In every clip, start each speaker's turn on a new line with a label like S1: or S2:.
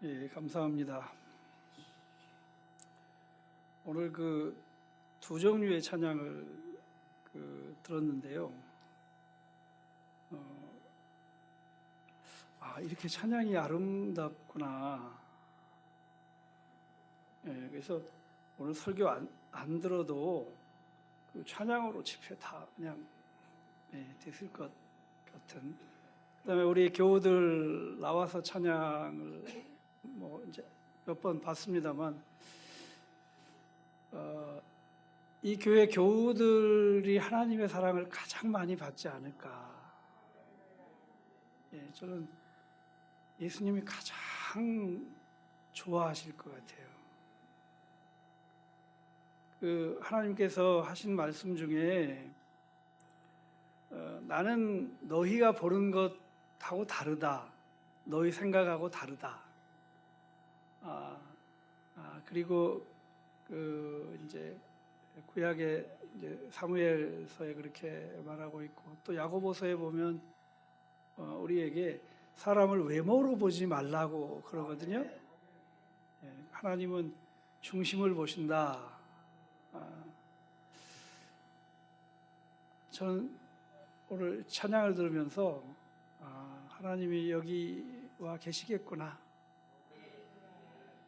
S1: 예, 감사합니다. 오늘 두 종류의 찬양을 들었는데요. 이렇게 찬양이 아름답구나. 예, 그래서 오늘 설교 안 들어도 그 찬양으로 집회 다 그냥 됐을 것 같은. 그다음에 우리 교우들 나와서 찬양을 이제 몇 번 봤습니다만, 이 교회 교우들이 하나님의 사랑을 가장 많이 받지 않을까. 저는 예수님이 가장 좋아하실 것 같아요. 하나님께서 하신 말씀 중에 나는 너희가 보는 것하고 다르다. 너희 생각하고 다르다. 그리고 이제 구약의 이제 사무엘서에 그렇게 말하고 있고, 또 야고보서에 보면 우리에게 사람을 외모로 보지 말라고 그러거든요. 하나님은 중심을 보신다. 저는 오늘 찬양을 들으면서 하나님이 여기 와 계시겠구나,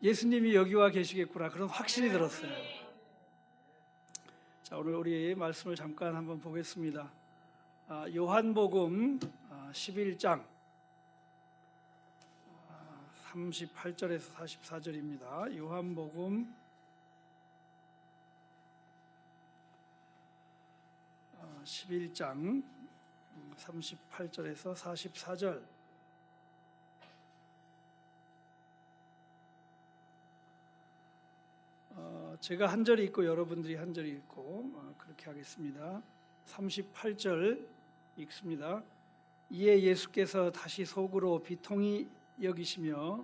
S1: 예수님이 여기 와 계시겠구나, 그런 확신이 들었어요. 자, 오늘 우리 말씀을 잠깐 한번 보겠습니다. 요한복음 11장 38절에서 44절입니다. 요한복음 11장 38절에서 44절. 제가 한 절이 있고 여러분들이 한 절이 있고 그렇게 하겠습니다. 38절 읽습니다. 이에 예수께서 다시 속으로 비통히 여기시며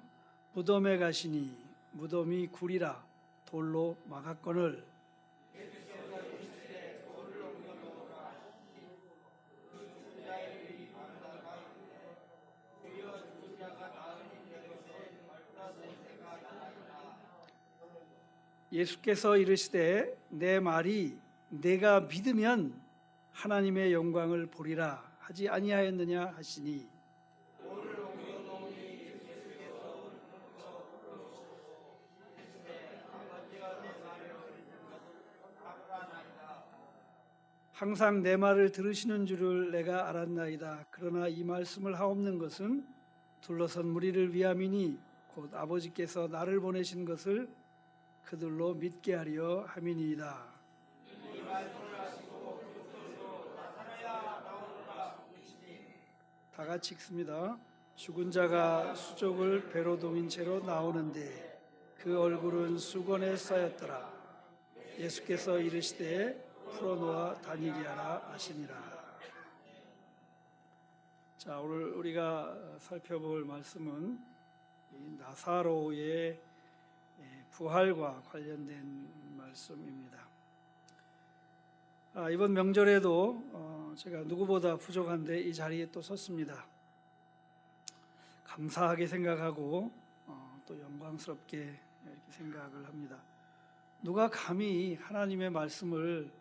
S1: 무덤에 가시니 무덤이 굴이라 돌로 막았거늘 예수께서 이르시되 내 말이 내가 믿으면 하나님의 영광을 보리라 하지 아니하였느냐 하시니, 항상 내 말을 들으시는 줄을 내가 알았나이다. 그러나 이 말씀을 하옵는 것은 둘러선 무리를 위함이니 곧 아버지께서 나를 보내신 것을 그들로 믿게 하려 함이니이다. 다 같이 읽습니다. 죽은 자가 수족을 배로 동인 채로 나오는데 그 얼굴은 수건에 쌓였더라. 예수께서 이르시되 풀어놓아 다니게 하라 하시니라. 자, 오늘 우리가 살펴볼 말씀은 이 나사로의 부활과 관련된 말씀입니다. 이번 명절에도 제가 누구보다 부족한데 이 자리에 또 섰습니다. 감사하게 생각하고 또 영광스럽게 이렇게 생각을 합니다. 누가 감히 하나님의 말씀을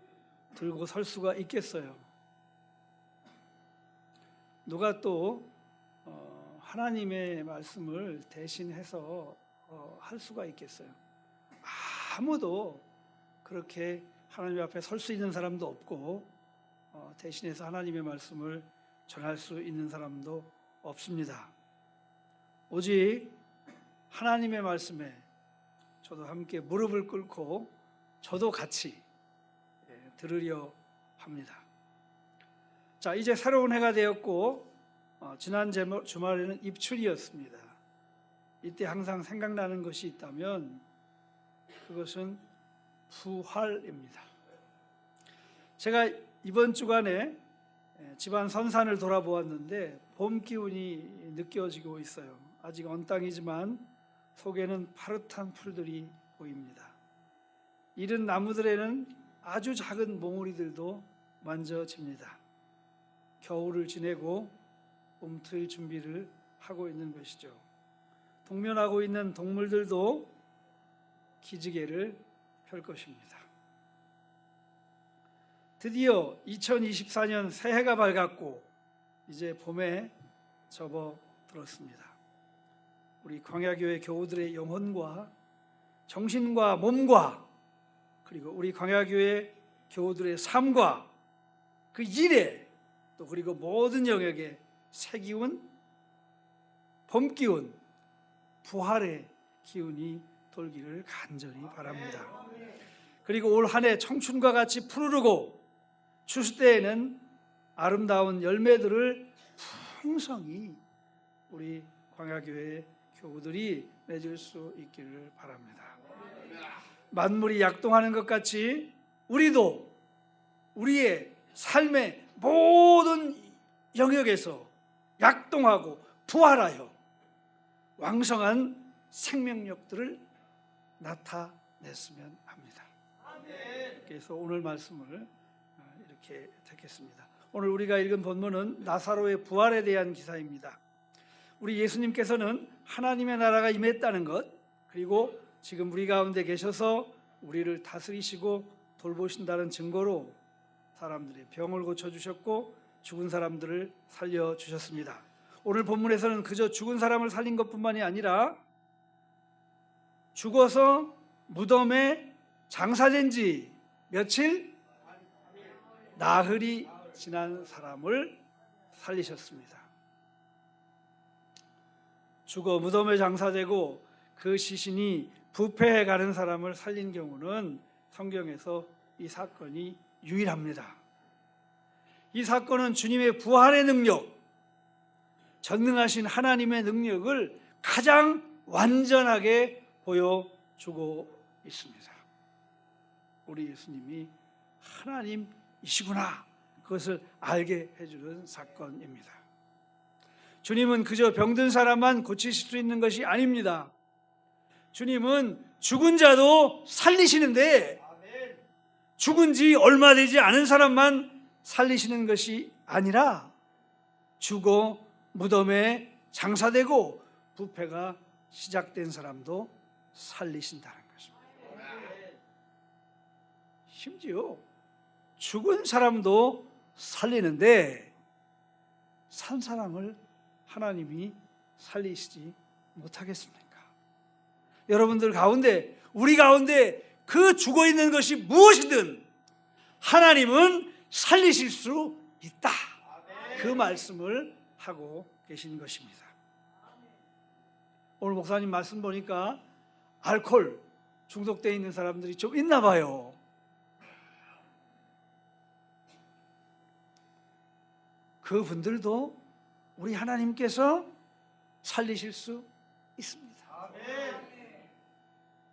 S1: 들고 설 수가 있겠어요? 누가 또 하나님의 말씀을 대신해서 할 수가 있겠어요? 아무도 그렇게 하나님 앞에 설 수 있는 사람도 없고 대신해서 하나님의 말씀을 전할 수 있는 사람도 없습니다. 오직 하나님의 말씀에 저도 함께 무릎을 꿇고 저도 같이 들으려 합니다. 자, 이제 새로운 해가 되었고 지난 주말에는 입출이었습니다. 이때 항상 생각나는 것이 있다면 그것은 부활입니다. 제가 이번 주간에 집안 선산을 돌아보았는데 봄 기운이 느껴지고 있어요. 아직 언 땅이지만 속에는 파릇한 풀들이 보입니다. 이른 나무들에는 아주 작은 몽우리들도 만져집니다. 겨울을 지내고 움틀 준비를 하고 있는 것이죠. 동면하고 있는 동물들도 기지개를 펼 것입니다. 드디어 2024년 새해가 밝았고 이제 봄에 접어들었습니다. 우리 광야교회 교우들의 영혼과 정신과 몸과 그리고 우리 광야교회 교우들의 삶과 그 일에 또 그리고 모든 영역에 새 기운, 봄 기운, 부활의 기운이 돌기를 간절히 바랍니다. 그리고 올 한 해 청춘과 같이 푸르르고 추수 때에는 아름다운 열매들을 풍성히 우리 광야교회 교우들이 맺을 수 있기를 바랍니다. 만물이 약동하는 것 같이 우리도 우리의 삶의 모든 영역에서 약동하고 부활하여 왕성한 생명력들을 나타냈으면 합니다. 그래서 오늘 말씀을 이렇게 듣겠습니다. 오늘 우리가 읽은 본문은 나사로의 부활에 대한 기사입니다. 우리 예수님께서는 하나님의 나라가 임했다는 것, 그리고 지금 우리 가운데 계셔서 우리를 다스리시고 돌보신다는 증거로 사람들의 병을 고쳐주셨고 죽은 사람들을 살려주셨습니다. 오늘 본문에서는 그저 죽은 사람을 살린 것뿐만이 아니라 죽어서 무덤에 장사된 지 며칠? 나흘이 지난 사람을 살리셨습니다. 죽어 무덤에 장사되고 그 시신이 부패해 가는 사람을 살린 경우는 성경에서 이 사건이 유일합니다. 이 사건은 주님의 부활의 능력, 전능하신 하나님의 능력을 가장 완전하게 보여주고 있습니다. 우리 예수님이 하나님이시구나, 그것을 알게 해주는 사건입니다. 주님은 그저 병든 사람만 고치실 수 있는 것이 아닙니다. 주님은 죽은 자도 살리시는데 죽은 지 얼마 되지 않은 사람만 살리시는 것이 아니라 죽어 무덤에 장사되고 부패가 시작된 사람도 살리신다는 것입니다. 심지어 죽은 사람도 살리는데 산 사람을 하나님이 살리시지 못하겠습니까? 여러분들 가운데, 우리 가운데 그 죽어있는 것이 무엇이든 하나님은 살리실 수 있다, 그 말씀을 하고 계신 것입니다. 오늘 목사님 말씀 보니까 알코올 중독되어 있는 사람들이 좀 있나 봐요. 그분들도 우리 하나님께서 살리실 수 있습니다.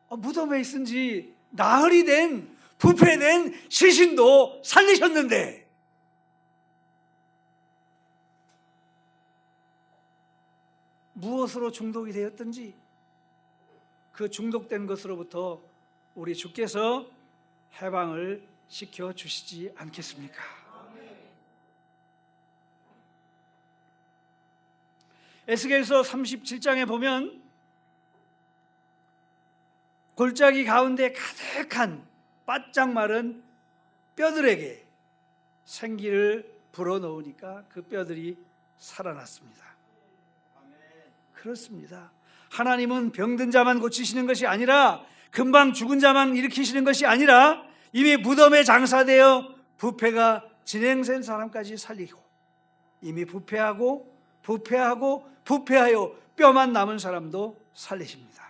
S1: 무덤에 있은 지 나흘이 된 부패된 시신도 살리셨는데 무엇으로 중독이 되었든지 그 중독된 것으로부터 우리 주께서 해방을 시켜주시지 않겠습니까? 에스겔서 37장에 보면 골짜기 가운데 가득한 바짝 마른 뼈들에게 생기를 불어넣으니까 그 뼈들이 살아났습니다. 그렇습니다. 하나님은 병든 자만 고치시는 것이 아니라, 금방 죽은 자만 일으키시는 것이 아니라, 이미 무덤에 장사되어 부패가 진행된 사람까지 살리고, 이미 부패하여 뼈만 남은 사람도 살리십니다.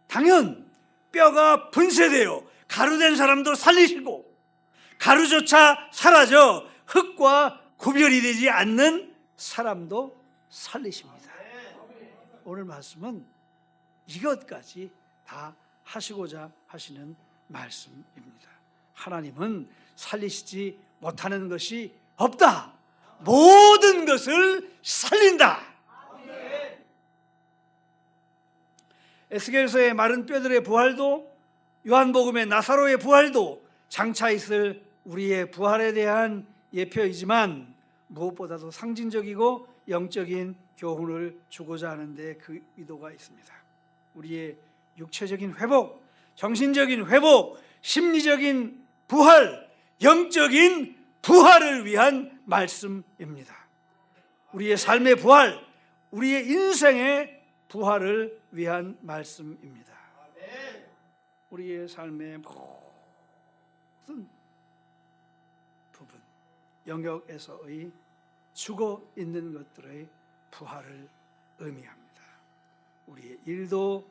S1: 당연 뼈가 분쇄되어 가루된 사람도 살리시고, 가루조차 사라져 흙과 구별이 되지 않는 사람도 살리십니다. 오늘 말씀은 이것까지 다 하시고자 하시는 말씀입니다. 하나님은 살리시지 못하는 것이 없다. 모든 것을 살린다. 에스겔서의 마른 뼈들의 부활도, 요한복음의 나사로의 부활도 장차 있을 우리의 부활에 대한 예표이지만 무엇보다도 상징적이고 영적인 교훈을 주고자 하는데 그 의도가 있습니다. 우리의 육체적인 회복, 정신적인 회복, 심리적인 부활, 영적인 부활을 위한 말씀입니다. 우리의 삶의 부활, 우리의 인생의 부활을 위한 말씀입니다. 우리의 삶의 모든 부분, 영역에서의 죽어 있는 것들의 부활을 의미합니다. 우리의 일도,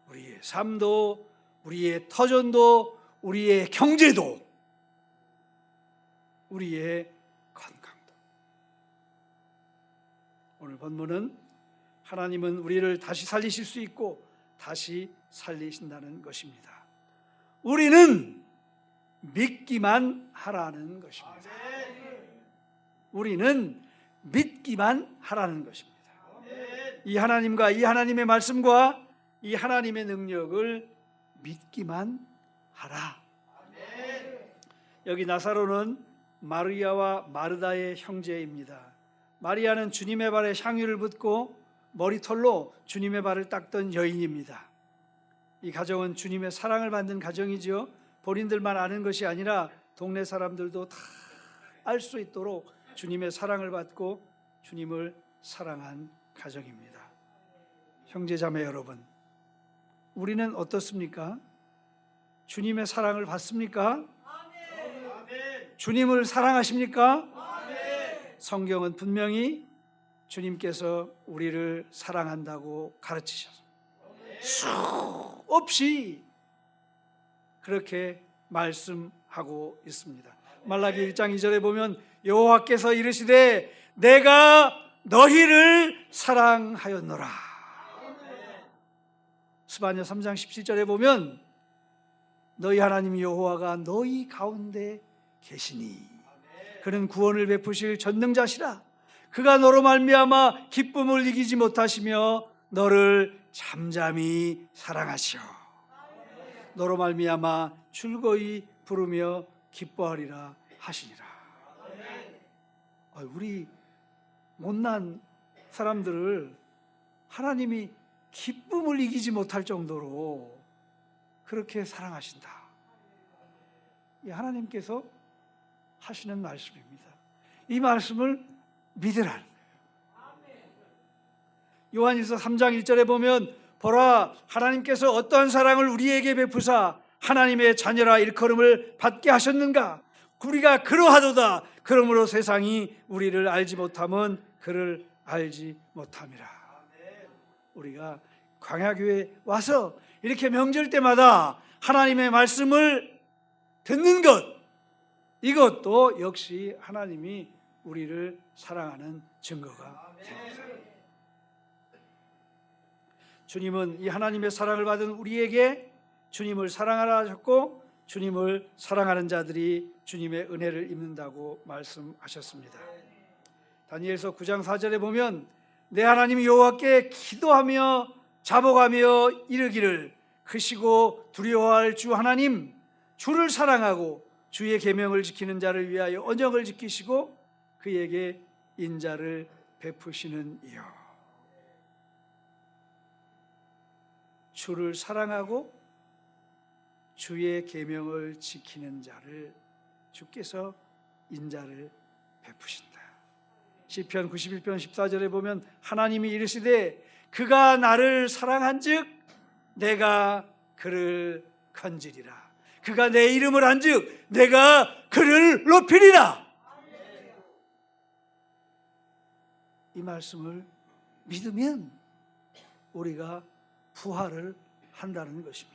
S1: 우리의 삶도, 우리의 터전도, 우리의 경제도, 우리의 건강도. 오늘 본문은 하나님은 우리를 다시 살리실 수 있고 다시 살리신다는 것입니다. 우리는 믿기만 하라는 것입니다. 우리는 믿기만 하라는 것입니다. 이 하나님과 이 하나님의 말씀과 이 하나님의 능력을 믿기만 하라. 여기 나사로는 마리아와 마르다의 형제입니다. 마리아는 주님의 발에 향유를 붓고 머리털로 주님의 발을 닦던 여인입니다. 이 가정은 주님의 사랑을 받는 가정이지요. 본인들만 아는 것이 아니라 동네 사람들도 다 알 수 있도록 주님의 사랑을 받고 주님을 사랑한 가정입니다. 형제자매 여러분, 우리는 어떻습니까? 주님의 사랑을 받습니까? 주님을 사랑하십니까? 성경은 분명히 주님께서 우리를 사랑한다고 가르치셨습니다. 수없이 그렇게 말씀하고 있습니다. 말라기 1장 2절에 보면 여호와께서 이르시되 내가 너희를 사랑하였노라. 스바냐 3장 17절에 보면 너희 하나님 여호와가 너희 가운데 계시니 그는 구원을 베푸실 전능자시라. 그가 너로 말미암아 기쁨을 이기지 못하시며 너를 잠잠히 사랑하시오. 너로 말미암아 즐거이 부르며 기뻐하리라 하시니라. 우리 못난 사람들을 하나님이 기쁨을 이기지 못할 정도로 그렇게 사랑하신다. 이 하나님께서 하시는 말씀입니다. 이 말씀을 믿으라는 거예요. 요한일서 3장 1절에 보면 보라 하나님께서 어떠한 사랑을 우리에게 베푸사 하나님의 자녀라 일컬음을 받게 하셨는가. 우리가 그러하도다. 그러므로 세상이 우리를 알지 못함은 그를 알지 못함이라. 우리가 광야교회에 와서 이렇게 명절 때마다 하나님의 말씀을 듣는 것, 이것도 역시 하나님이 우리를 사랑하는 증거가 됩니다. 주님은 이 하나님의 사랑을 받은 우리에게 주님을 사랑하라 하셨고 주님을 사랑하는 자들이 주님의 은혜를 입는다고 말씀하셨습니다. 다니엘서 9장 4절에 보면 내 하나님 여호와께 기도하며 자복하며 이르기를 크시고 두려워할 주 하나님 주를 사랑하고 주의 계명을 지키는 자를 위하여 언약을 지키시고 그에게 인자를 베푸시는 이요. 주를 사랑하고 주의 계명을 지키는 자를 주께서 인자를 베푸신다. 시편 91편 14절에 보면 하나님이 이르시되 그가 나를 사랑한즉 내가 그를 건지리라. 그가 내 이름을 한즉 내가 그를 높이리라. 이 말씀을 믿으면 우리가 부활을 한다는 것입니다.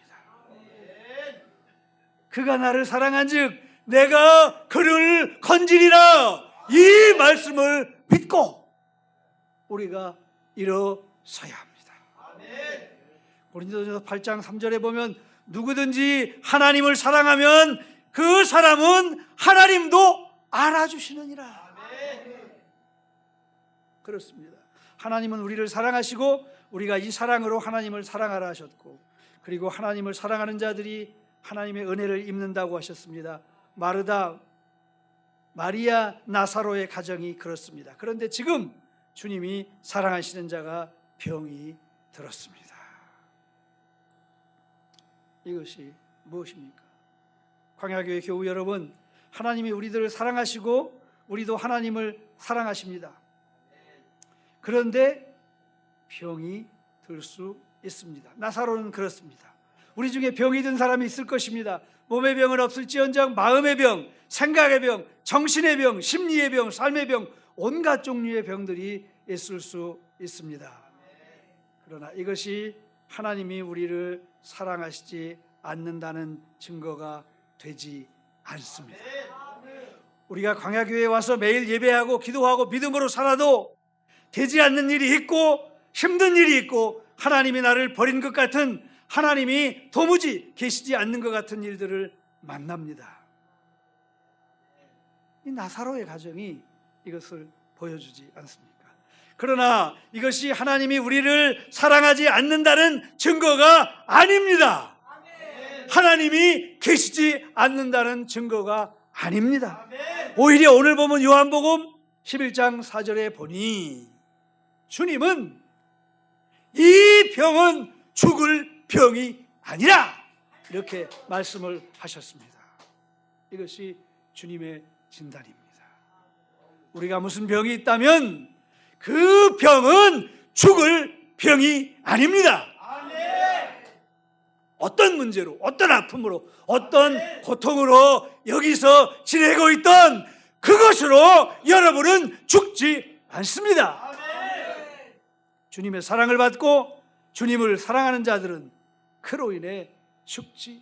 S1: 그가 나를 사랑한즉 내가 그를 건지리라. 이 말씀을 믿고 우리가 일어서야 합니다. 고린도전서 8장 3절에 보면 누구든지 하나님을 사랑하면 그 사람은 하나님도 알아주시느니라. 그렇습니다. 하나님은 우리를 사랑하시고 우리가 이 사랑으로 하나님을 사랑하라 하셨고 그리고 하나님을 사랑하는 자들이 하나님의 은혜를 입는다고 하셨습니다. 마르다, 마리아, 나사로의 가정이 그렇습니다. 그런데 지금 주님이 사랑하시는 자가 병이 들었습니다. 이것이 무엇입니까? 광야교회 교우 여러분, 하나님이 우리들을 사랑하시고 우리도 하나님을 사랑하십니다. 그런데 병이 들 수 있습니다. 나사로는 그렇습니다. 우리 중에 병이 든 사람이 있을 것입니다. 몸의 병은 없을지언정 마음의 병, 생각의 병, 정신의 병, 심리의 병, 삶의 병, 온갖 종류의 병들이 있을 수 있습니다. 그러나 이것이 하나님이 우리를 사랑하시지 않는다는 증거가 되지 않습니다. 우리가 광야교회에 와서 매일 예배하고 기도하고 믿음으로 살아도 되지 않는 일이 있고 힘든 일이 있고 하나님이 나를 버린 것 같은, 하나님이 도무지 계시지 않는 것 같은 일들을 만납니다. 이 나사로의 가정이 이것을 보여주지 않습니까? 그러나 이것이 하나님이 우리를 사랑하지 않는다는 증거가 아닙니다. 하나님이 계시지 않는다는 증거가 아닙니다. 오히려 오늘 보면 요한복음 11장 4절에 보니 주님은 이 병은 죽을 병이 아니라 이렇게 말씀을 하셨습니다. 이것이 주님의 진단입니다. 우리가 무슨 병이 있다면 그 병은 죽을 병이 아닙니다. 어떤 문제로, 어떤 아픔으로, 어떤 고통으로 여기서 지내고 있던 그것으로 여러분은 죽지 않습니다. 주님의 사랑을 받고 주님을 사랑하는 자들은 그로 인해 죽지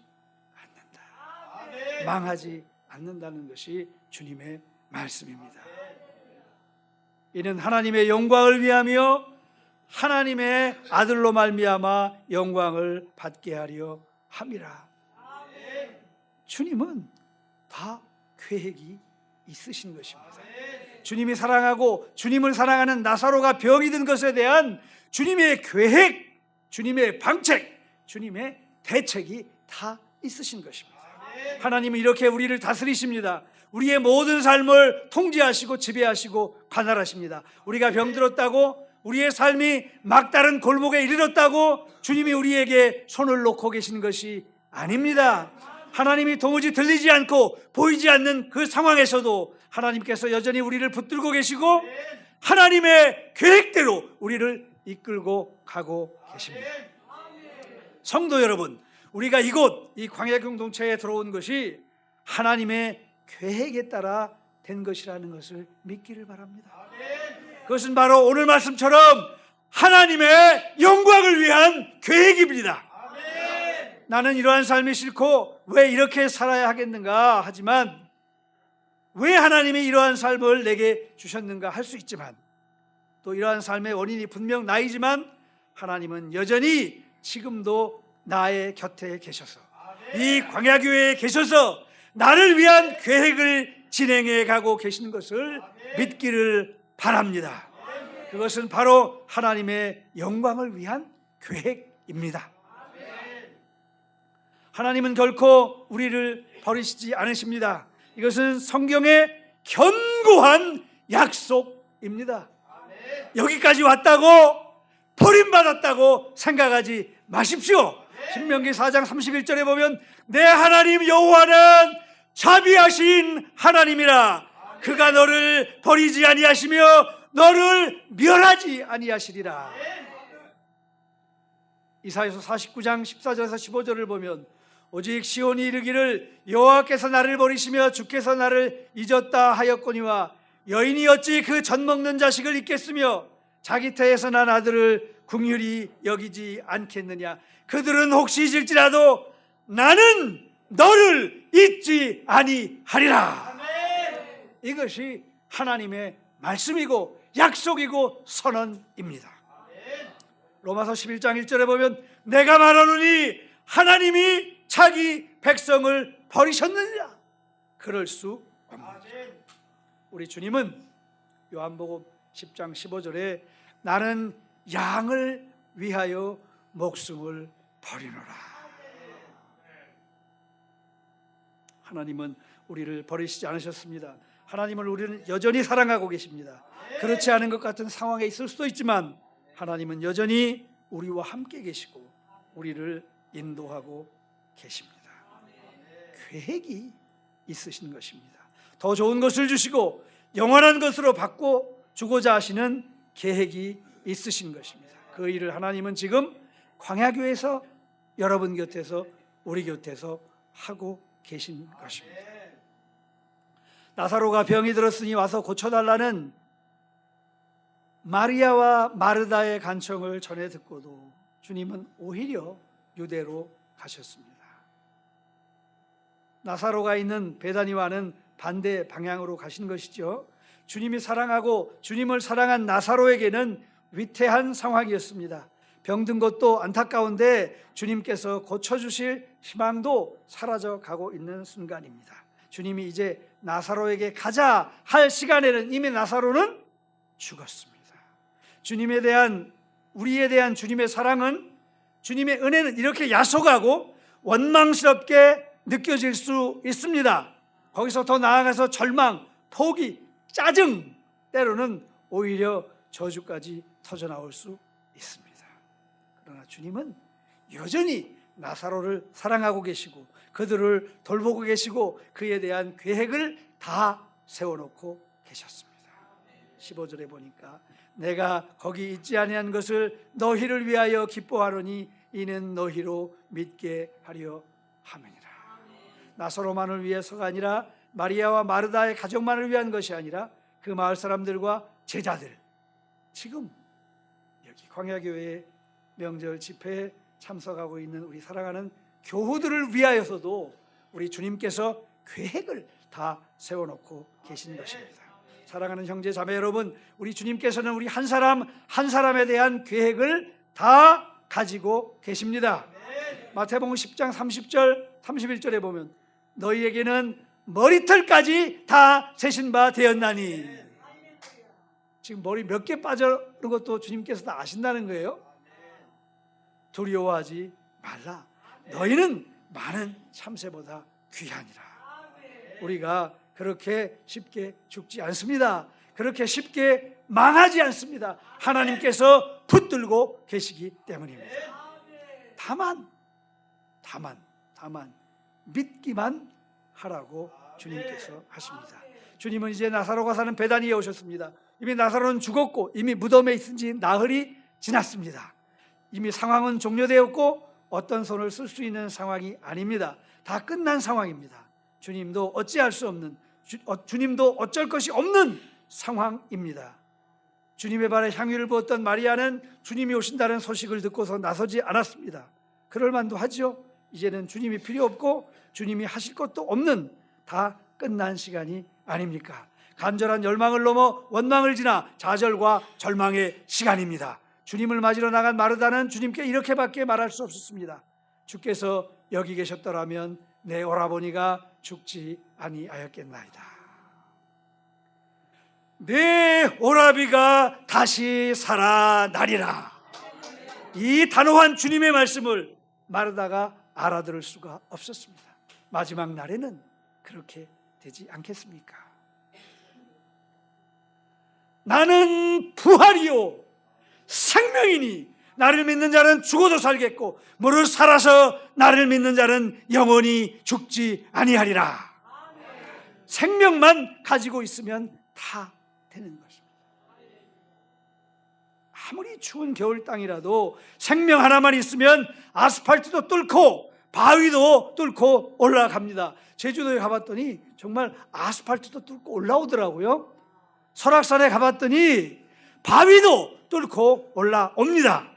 S1: 않는다. 망하지 않는다는 것이 주님의 말씀입니다. 이는 하나님의 영광을 위하며 하나님의 아들로 말미암아 영광을 받게 하려 함이라. 주님은 다 계획이 있으신 것입니다. 주님이 사랑하고 주님을 사랑하는 나사로가 병이 든 것에 대한 주님의 계획, 주님의 방책, 주님의 대책이 다 있으신 것입니다. 하나님은 이렇게 우리를 다스리십니다. 우리의 모든 삶을 통제하시고 지배하시고 관할하십니다. 우리가 병들었다고, 우리의 삶이 막다른 골목에 이르렀다고 주님이 우리에게 손을 놓고 계신 것이 아닙니다. 하나님이 도무지 들리지 않고 보이지 않는 그 상황에서도 하나님께서 여전히 우리를 붙들고 계시고 하나님의 계획대로 우리를 이끌고 가고 계십니다. 성도 여러분, 우리가 이곳 이 광야 공동체에 들어온 것이 하나님의 계획에 따라 된 것이라는 것을 믿기를 바랍니다. 그것은 바로 오늘 말씀처럼 하나님의 영광을 위한 계획입니다. 나는 이러한 삶이 싫고 왜 이렇게 살아야 하겠는가 하지만, 왜 하나님이 이러한 삶을 내게 주셨는가 할 수 있지만, 또 이러한 삶의 원인이 분명 나이지만 하나님은 여전히 지금도 나의 곁에 계셔서, 이 광야교회에 계셔서 나를 위한 계획을 진행해 가고 계시는 것을 믿기를 바랍니다. 그것은 바로 하나님의 영광을 위한 계획입니다. 하나님은 결코 우리를 버리시지 않으십니다. 이것은 성경의 견고한 약속입니다. 여기까지 왔다고 버림받았다고 생각하지 마십시오. 신명기 4장 31절에 보면 내 하나님 여호와는 자비하신 하나님이라. 그가 너를 버리지 아니하시며 너를 멸하지 아니하시리라. 이사야서 49장 14절에서 15절을 보면 오직 시온이 이르기를 여호와께서 나를 버리시며 주께서 나를 잊었다 하였거니와 여인이 어찌 그 젖 먹는 자식을 잊겠으며 자기 태에서 난 아들을 긍휼히 여기지 않겠느냐. 그들은 혹시 잊을지라도 나는 너를 잊지 아니하리라. 이것이 하나님의 말씀이고 약속이고 선언입니다. 로마서 11장 1절에 보면 내가 말하노니 하나님이 자기 백성을 버리셨느니라. 그럴 수 없습니다. 우리 주님은 요한복음 10장 15절에 나는 양을 위하여 목숨을 버리노라. 하나님은 우리를 버리시지 않으셨습니다. 하나님을 우리는 여전히 사랑하고 계십니다. 그렇지 않은 것 같은 상황에 있을 수도 있지만 하나님은 여전히 우리와 함께 계시고 우리를 인도하고 계십니다. 계획이 있으신 것입니다. 더 좋은 것을 주시고 영원한 것으로 바꿔 주고자 하시는 계획이 있으신 것입니다. 그 일을 하나님은 지금 광야교회에서 여러분 곁에서 우리 곁에서 하고 계신 것입니다. 나사로가 병이 들었으니 와서 고쳐달라는 마리아와 마르다의 간청을 전해 듣고도 주님은 오히려 유대로 가셨습니다. 나사로가 있는 베다니와는 반대 방향으로 가신 것이죠. 주님이 사랑하고 주님을 사랑한 나사로에게는 위태한 상황이었습니다. 병든 것도 안타까운데 주님께서 고쳐주실 희망도 사라져가고 있는 순간입니다. 주님이 이제 나사로에게 가자 할 시간에는 이미 나사로는 죽었습니다. 주님에 대한, 우리에 대한 주님의 사랑은, 주님의 은혜는 이렇게 야속하고 원망스럽게 느껴질 수 있습니다. 거기서 더 나아가서 절망, 포기, 짜증, 때로는 오히려 저주까지 터져나올 수 있습니다. 그러나 주님은 여전히 나사로를 사랑하고 계시고 그들을 돌보고 계시고 그에 대한 계획을 다 세워놓고 계셨습니다. 15절에 보니까 내가 거기 있지 아니한 것을 너희를 위하여 기뻐하노니 이는 너희로 믿게 하려 함이니라. 나사로만을 위해서가 아니라 마리아와 마르다의 가족만을 위한 것이 아니라 그 마을 사람들과 제자들, 지금 여기 광야교회 명절 집회에 참석하고 있는 우리 사랑하는 교우들을 위하여서도 우리 주님께서 계획을 다 세워놓고 계신 것입니다. 사랑하는 형제 자매 여러분, 우리 주님께서는 우리 한 사람 한 사람에 대한 계획을 다 가지고 계십니다. 마태복음 10장 30절 31절에 보면 너희에게는 머리털까지 다 세신 바 되었나니, 지금 머리 몇 개 빠져는 것도 주님께서 다 아신다는 거예요. 두려워하지 말라. 너희는 많은 참새보다 귀하니라. 우리가 그렇게 쉽게 죽지 않습니다. 그렇게 쉽게 망하지 않습니다. 하나님께서 붙들고 계시기 때문입니다. 다만 믿기만 하라고 주님께서 하십니다. 주님은 이제 나사로가 사는 베다니에 오셨습니다. 이미 나사로는 죽었고 이미 무덤에 있은 지 나흘이 지났습니다. 이미 상황은 종료되었고 어떤 손을 쓸 수 있는 상황이 아닙니다. 다 끝난 상황입니다. 주님도 어찌할 수 없는, 주님도 어쩔 것이 없는 상황입니다. 주님의 발에 향유를 부었던 마리아는 주님이 오신다는 소식을 듣고서 나서지 않았습니다. 그럴 만도 하죠. 이제는 주님이 필요 없고 주님이 하실 것도 없는 다 끝난 시간이 아닙니까? 간절한 열망을 넘어 원망을 지나 좌절과 절망의 시간입니다. 주님을 맞으러 나간 마르다는 주님께 이렇게밖에 말할 수 없었습니다. 주께서 여기 계셨더라면 내 오라버니가 죽지 아니하였겠나이다. 내 오라비가 다시 살아나리라. 이 단호한 주님의 말씀을 마르다가 알아들을 수가 없었습니다. 마지막 날에는 그렇게 되지 않겠습니까? 나는 부활이요 생명이니 나를 믿는 자는 죽어도 살겠고 무릇 살아서 나를 믿는 자는 영원히 죽지 아니하리라. 생명만 가지고 있으면 다 되는 것입니다. 아무리 추운 겨울 땅이라도 생명 하나만 있으면 아스팔트도 뚫고 바위도 뚫고 올라갑니다. 제주도에 가봤더니 정말 아스팔트도 뚫고 올라오더라고요. 설악산에 가봤더니 바위도 뚫고 올라옵니다.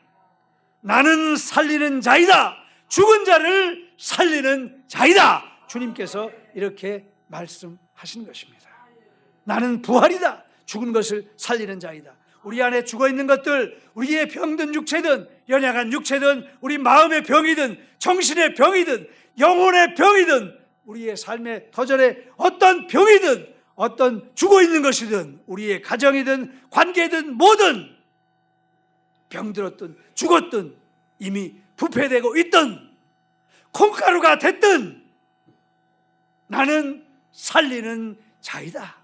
S1: 나는 살리는 자이다. 죽은 자를 살리는 자이다. 주님께서 이렇게 말씀하신 것입니다. 나는 부활이다. 죽은 것을 살리는 자이다. 우리 안에 죽어있는 것들, 우리의 병든 육체든 연약한 육체든 우리 마음의 병이든 정신의 병이든 영혼의 병이든 우리의 삶의 터전에 어떤 병이든 어떤 죽어있는 것이든 우리의 가정이든 관계든 뭐든 병들었든 죽었든 이미 부패되고 있든 콩가루가 됐든 나는 살리는 자이다.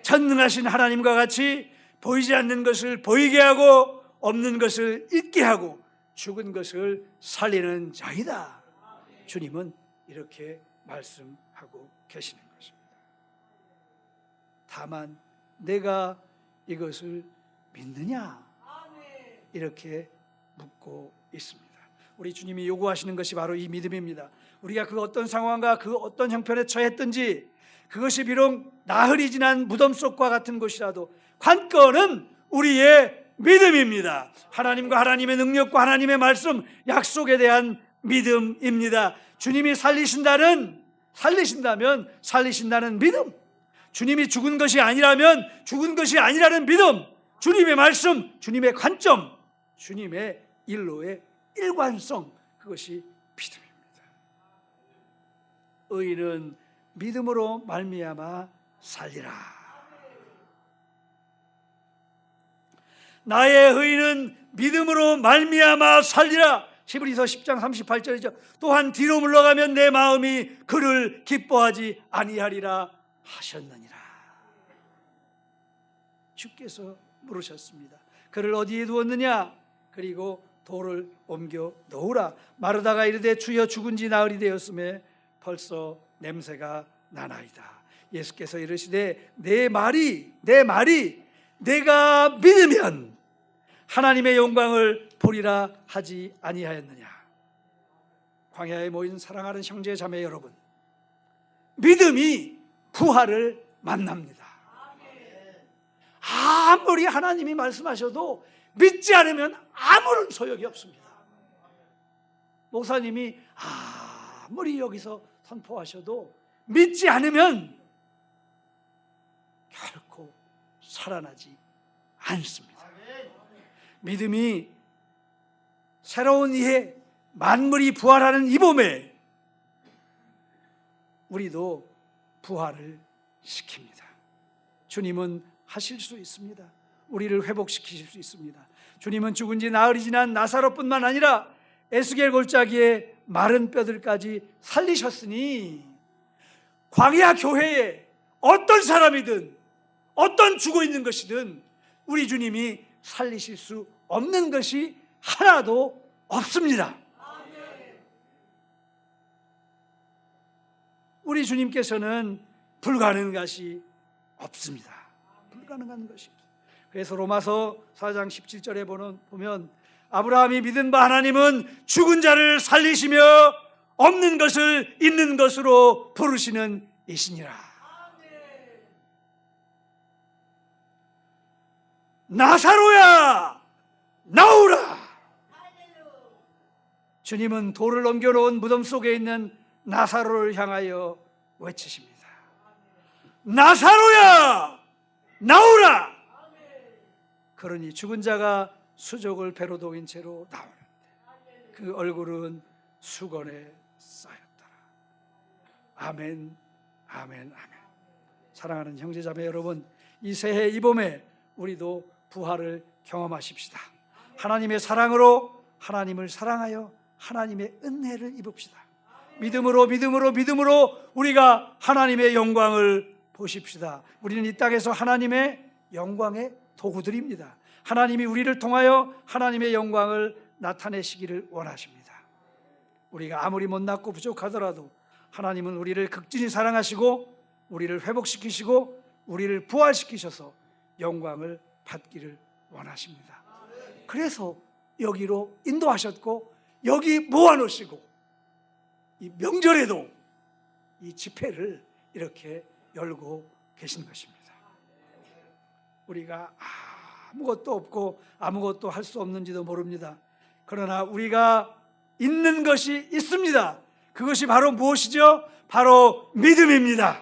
S1: 전능하신 하나님과 같이 보이지 않는 것을 보이게 하고 없는 것을 있게 하고 죽은 것을 살리는 자이다. 주님은 이렇게 말씀하고 계시는 것입니다. 다만 내가 이것을 믿느냐? 이렇게 묻고 있습니다. 우리 주님이 요구하시는 것이 바로 이 믿음입니다. 우리가 그 어떤 상황과 그 어떤 형편에 처했든지 그것이 비록 나흘이 지난 무덤 속과 같은 곳이라도 관건은 우리의 믿음입니다. 하나님과 하나님의 능력과 하나님의 말씀, 약속에 대한 믿음입니다. 주님이 살리신다면 살리신다는 믿음, 주님이 죽은 것이 아니라면 죽은 것이 아니라는 믿음, 주님의 말씀, 주님의 관점, 주님의 일로의 일관성, 그것이 믿음입니다. 의인은 믿음으로 말미암아 살리라. 나의 의인은 믿음으로 말미암아 살리라. 히브리서 10장 38절이죠. 또한 뒤로 물러가면 내 마음이 그를 기뻐하지 아니하리라 하셨느니라. 주께서 물으셨습니다. 그를 어디에 두었느냐? 그리고 돌을 옮겨 놓으라. 마르다가 이르되 주여 죽은 지 나흘이 되었음에 벌써 냄새가 나나이다. 예수께서 이르시되 내 말이 내가 믿으면 하나님의 영광을 보리라 하지 아니하였느냐. 광야에 모인 사랑하는 형제 자매 여러분, 믿음이 부활을 만납니다. 아무리 하나님이 말씀하셔도 믿지 않으면 아무런 소용이 없습니다. 목사님이 아무리 여기서 선포하셔도 믿지 않으면 결코 살아나지 않습니다. 믿음이 새로운 이해, 만물이 부활하는 이 봄에 우리도 부활을 시킵니다. 주님은 하실 수 있습니다. 우리를 회복시키실 수 있습니다. 주님은 죽은 지 나흘이 지난 나사로뿐만 아니라 에스겔 골짜기의 마른 뼈들까지 살리셨으니 광야 교회에 어떤 사람이든 어떤 죽어 있는 것이든 우리 주님이 살리실 수 없는 것이 하나도 없습니다. 우리 주님께서는 불가능한 것이 없습니다. 불가능한 것이 없습니다. 그래서 로마서 4장 17절에 보면 아브라함이 믿은 바 하나님은 죽은 자를 살리시며 없는 것을 있는 것으로 부르시는 이시니라. 나사로야 나오라. 주님은 돌을 옮겨놓은 무덤 속에 있는 나사로를 향하여 외치십니다. 나사로야 나오라. 그러니 죽은 자가 수족을 배로 동인 채로 나오는데 그 얼굴은 수건에 쌓였더라. 아멘, 아멘, 아멘. 사랑하는 형제자매 여러분, 이 새해 이 봄에 우리도 부활을 경험하십시다. 하나님의 사랑으로 하나님을 사랑하여 하나님의 은혜를 입읍시다. 믿음으로 우리가 하나님의 영광을 보십시다. 우리는 이 땅에서 하나님의 영광의 도구들입니다. 하나님이 우리를 통하여 하나님의 영광을 나타내시기를 원하십니다. 우리가 아무리 못났고 부족하더라도 하나님은 우리를 극진히 사랑하시고 우리를 회복시키시고 우리를 부활시키셔서 영광을 받기를 원하십니다. 그래서 여기로 인도하셨고 여기 모아놓으시고 이 명절에도 이 집회를 이렇게 열고 계신 것입니다. 우리가 아무것도 없고 아무것도 할 수 없는지도 모릅니다. 그러나 우리가 있는 것이 있습니다. 그것이 바로 무엇이죠? 바로 믿음입니다.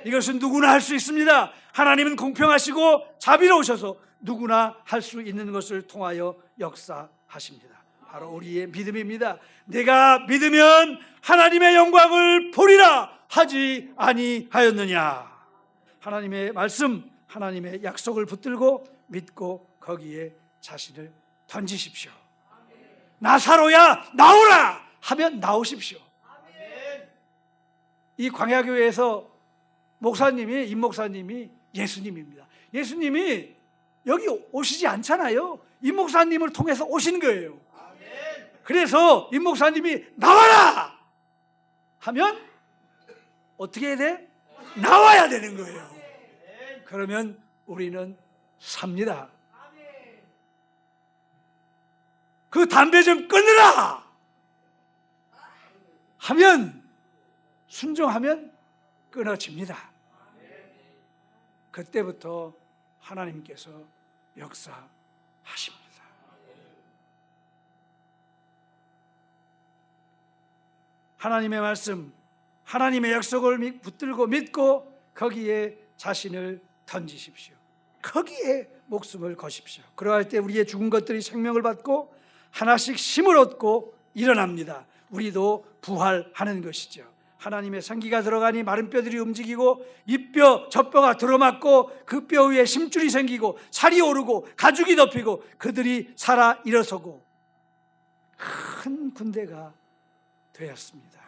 S1: 이것은 누구나 할 수 있습니다. 하나님은 공평하시고 자비로우셔서 누구나 할 수 있는 것을 통하여 역사하십니다. 바로 우리의 믿음입니다. 내가 믿으면 하나님의 영광을 보리라 하지 아니하였느냐. 하나님의 말씀, 하나님의 약속을 붙들고 믿고 거기에 자신을 던지십시오. 나사로야 나오라 하면 나오십시오. 이 광야교회에서 임 목사님이 예수님입니다. 예수님이 여기 오시지 않잖아요. 임 목사님을 통해서 오신 거예요. 그래서 임 목사님이 나와라 하면 어떻게 해야 돼? 나와야 되는 거예요. 그러면 우리는 삽니다. 그 담배 좀 끊으라 하면, 순종하면 끊어집니다. 그때부터 하나님께서 역사하십니다. 하나님의 말씀, 하나님의 약속을 붙들고 믿고 거기에 자신을 던지십시오. 거기에 목숨을 거십시오. 그러할 때 우리의 죽은 것들이 생명을 받고 하나씩 힘을 얻고 일어납니다. 우리도 부활하는 것이죠. 하나님의 생기가 들어가니 마른 뼈들이 움직이고 이 뼈 저 뼈가 들어맞고 그 뼈 위에 심줄이 생기고 살이 오르고 가죽이 덮이고 그들이 살아 일어서고 큰 군대가 되었습니다.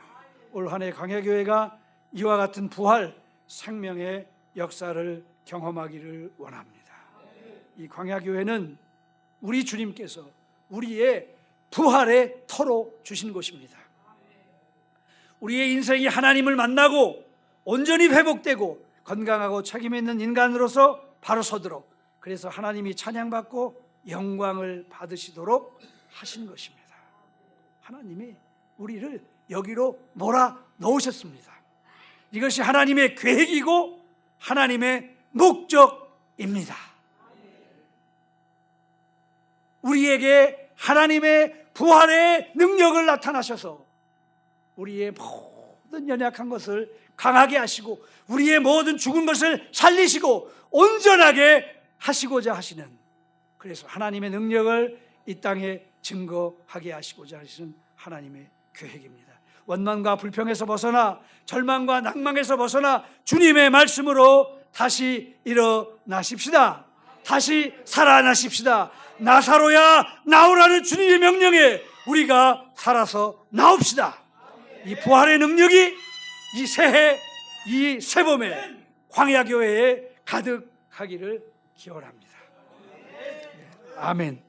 S1: 올 한 해 광야교회가 이와 같은 부활, 생명의 역사를 경험하기를 원합니다. 이 광야교회는 우리 주님께서 우리의 부활의 터로 주신 곳입니다. 우리의 인생이 하나님을 만나고 온전히 회복되고 건강하고 책임 있는 인간으로서 바로 서도록, 그래서 하나님이 찬양받고 영광을 받으시도록 하신 것입니다. 하나님이 우리를 여기로 몰아넣으셨습니다. 이것이 하나님의 계획이고 하나님의 목적입니다. 우리에게 하나님의 부활의 능력을 나타나셔서 우리의 모든 연약한 것을 강하게 하시고 우리의 모든 죽은 것을 살리시고 온전하게 하시고자 하시는, 그래서 하나님의 능력을 이 땅에 증거하게 하시고자 하시는 하나님의 계획입니다. 원망과 불평에서 벗어나 절망과 낭망에서 벗어나 주님의 말씀으로 다시 일어나십시다. 다시 살아나십시다. 나사로야 나오라는 주님의 명령에 우리가 살아서 나옵시다. 이 부활의 능력이 이 새해, 이 새봄에 광야교회에 가득하기를 기원합니다. 아멘.